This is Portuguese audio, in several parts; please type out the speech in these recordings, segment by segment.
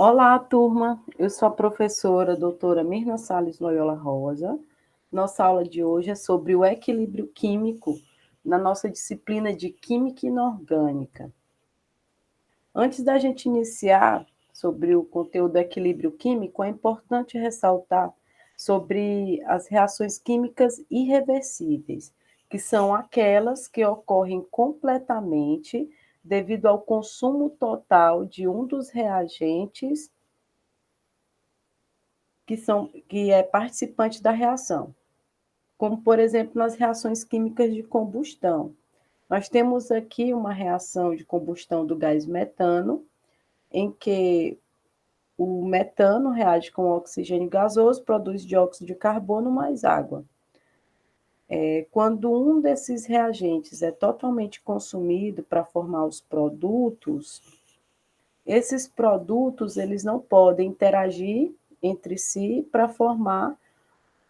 Olá, turma. Eu sou a professora doutora Mirna Salles Loyola Rosa. Nossa aula de hoje é sobre o equilíbrio químico na nossa disciplina de Química Inorgânica. Antes da gente iniciar sobre o conteúdo do equilíbrio químico, é importante ressaltar sobre as reações químicas irreversíveis, que são aquelas que ocorrem completamente devido ao consumo total de um dos reagentes que é participante da reação, como, por exemplo, nas reações químicas de combustão. Nós temos aqui uma reação de combustão do gás metano, em que o metano reage com o oxigênio gasoso, produz dióxido de carbono mais água. Quando um desses reagentes é totalmente consumido para formar os produtos, esses produtos eles não podem interagir entre si para formar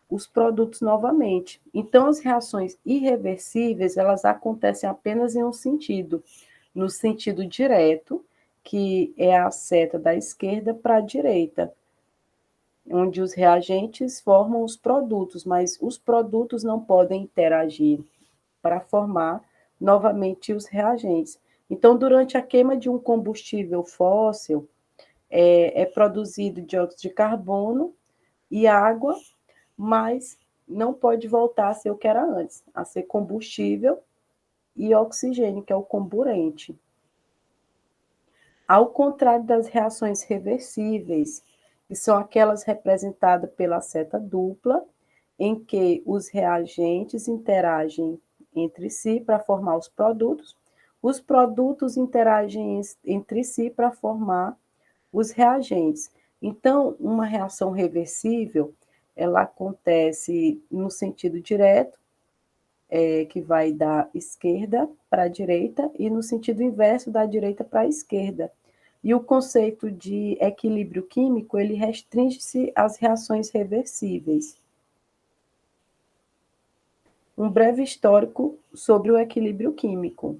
os produtos novamente. Então, as reações irreversíveis, elas acontecem apenas em um sentido, no sentido direto, que é a seta da esquerda para a direita, onde os reagentes formam os produtos, mas os produtos não podem interagir para formar novamente os reagentes. Então, durante a queima de um combustível fóssil, é produzido dióxido de carbono e água, mas não pode voltar a ser o que era antes, a ser combustível e oxigênio, que é o comburente. Ao contrário das reações reversíveis, que são aquelas representadas pela seta dupla, em que os reagentes interagem entre si para formar os produtos interagem entre si para formar os reagentes. Então, uma reação reversível, ela acontece no sentido direto, que vai da esquerda para a direita, e no sentido inverso, da direita para a esquerda. E o conceito de equilíbrio químico, ele restringe-se às reações reversíveis. Um breve histórico sobre o equilíbrio químico.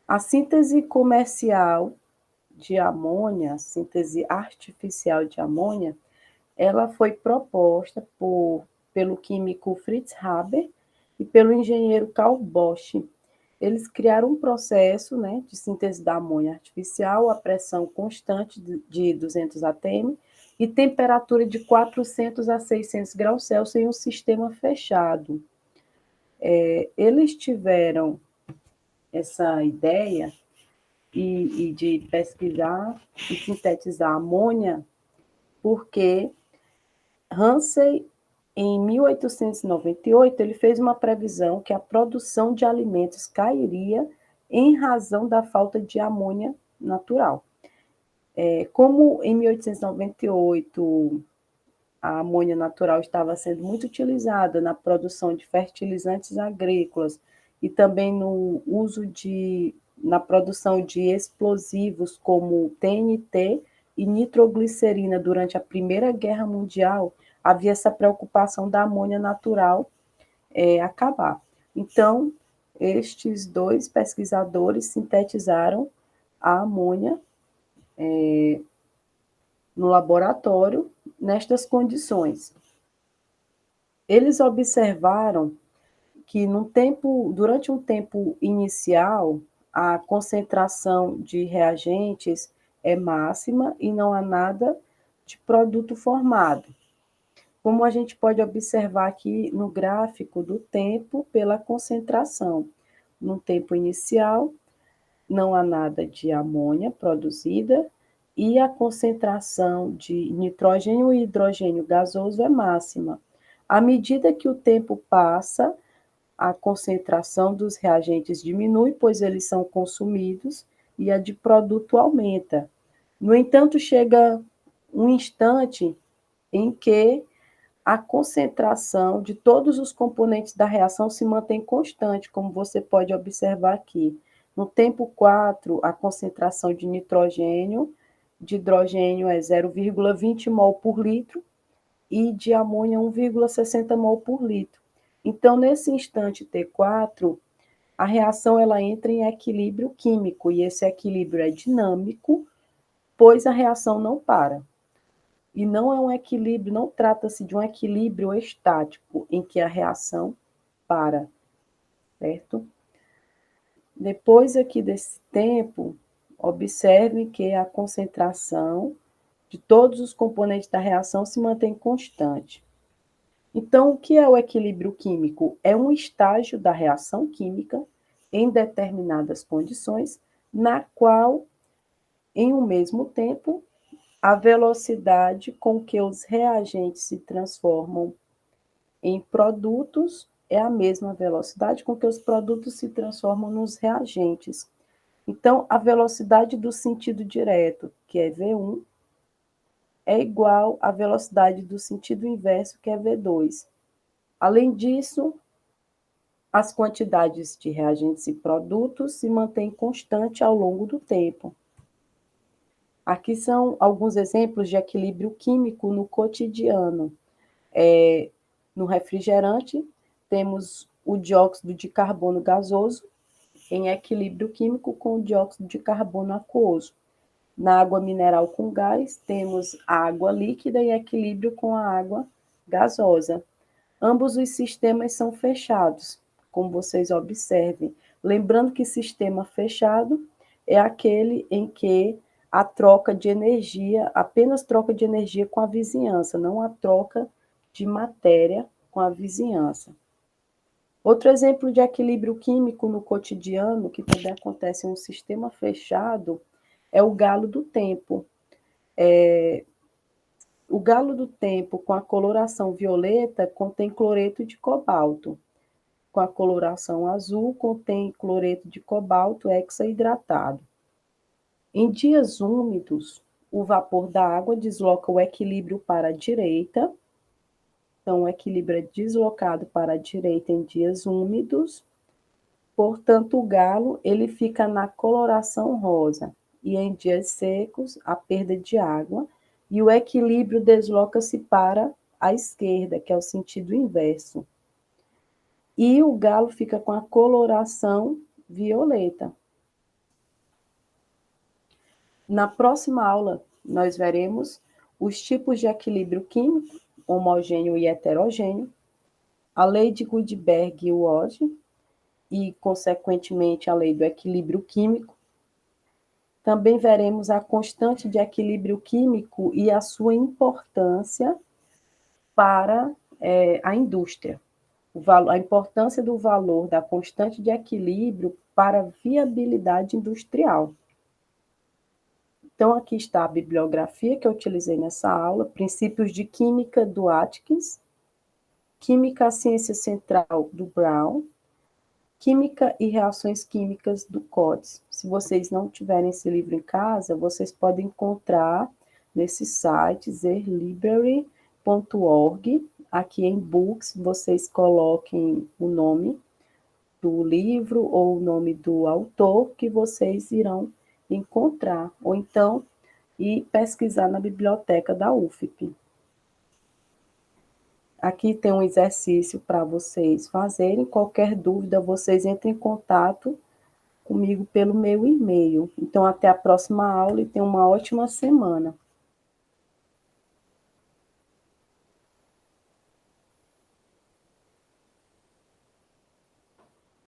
A síntese comercial de amônia, síntese artificial de amônia, ela foi proposta pelo químico Fritz Haber e pelo engenheiro Carl Bosch. Eles criaram um processo, né, de síntese da amônia artificial a pressão constante de 200 atm e temperatura de 400 a 600 graus Celsius em um sistema fechado. Eles tiveram essa ideia de pesquisar e sintetizar amônia porque Ramsay, em 1898, ele fez uma previsão que a produção de alimentos cairia em razão da falta de amônia natural. Como em 1898 a amônia natural estava sendo muito utilizada na produção de fertilizantes agrícolas e também no uso na produção de explosivos como TNT e nitroglicerina durante a Primeira Guerra Mundial, havia essa preocupação da amônia natural acabar. Então, estes dois pesquisadores sintetizaram a amônia no laboratório nestas condições. Eles observaram que durante um tempo inicial, a concentração de reagentes é máxima e não há nada de produto formado. Como a gente pode observar aqui no gráfico do tempo pela concentração. No tempo inicial, não há nada de amônia produzida e a concentração de nitrogênio e hidrogênio gasoso é máxima. À medida que o tempo passa, a concentração dos reagentes diminui, pois eles são consumidos, e a de produto aumenta. No entanto, chega um instante em que a concentração de todos os componentes da reação se mantém constante, como você pode observar aqui. No tempo 4, a concentração de nitrogênio, de hidrogênio é 0,20 mol por litro e de amônia 1,60 mol por litro. Então, nesse instante T4, a reação ela entra em equilíbrio químico, e esse equilíbrio é dinâmico, pois a reação não para. E não é um equilíbrio, não trata-se de um equilíbrio estático, em que a reação para, certo? Depois aqui desse tempo, observe que a concentração de todos os componentes da reação se mantém constante. Então, o que é o equilíbrio químico? É um estágio da reação química em determinadas condições, na qual, em um mesmo tempo, a velocidade com que os reagentes se transformam em produtos é a mesma velocidade com que os produtos se transformam nos reagentes. Então, a velocidade do sentido direto, que é V1, é igual à velocidade do sentido inverso, que é V2. Além disso, as quantidades de reagentes e produtos se mantêm constantes ao longo do tempo. Aqui são alguns exemplos de equilíbrio químico no cotidiano. No refrigerante, temos o dióxido de carbono gasoso em equilíbrio químico com o dióxido de carbono aquoso. Na água mineral com gás, temos a água líquida em equilíbrio com a água gasosa. Ambos os sistemas são fechados, como vocês observem. Lembrando que sistema fechado é aquele em que a troca de energia, apenas troca de energia com a vizinhança, não a troca de matéria com a vizinhança. Outro exemplo de equilíbrio químico no cotidiano, que também acontece em um sistema fechado, é o galo do tempo. O galo do tempo com a coloração violeta contém cloreto de cobalto. Com a coloração azul contém cloreto de cobalto hexaidratado. Em dias úmidos, o vapor da água desloca o equilíbrio para a direita. Então, o equilíbrio é deslocado para a direita em dias úmidos. Portanto, o galo ele fica na coloração rosa. E em dias secos, a perda de água. E o equilíbrio desloca-se para a esquerda, que é o sentido inverso. E o galo fica com a coloração violeta. Na próxima aula, nós veremos os tipos de equilíbrio químico, homogêneo e heterogêneo, a lei de Gutenberg e Wood, e, consequentemente, a lei do equilíbrio químico. Também veremos a constante de equilíbrio químico e a sua importância para a indústria. A importância do valor da constante de equilíbrio para a viabilidade industrial. Então, aqui está a bibliografia que eu utilizei nessa aula, Princípios de Química, do Atkins, Química, a Ciência Central, do Brown, Química e Reações Químicas, do Coates. Se vocês não tiverem esse livro em casa, vocês podem encontrar nesse site, zerlibrary.org. Aqui em Books, vocês coloquem o nome do livro ou o nome do autor que vocês irão encontrar, ou então ir pesquisar na biblioteca da UFP. Aqui tem um exercício para vocês fazerem. Qualquer dúvida, vocês entrem em contato comigo pelo meu e-mail. Então, até a próxima aula e tenham uma ótima semana.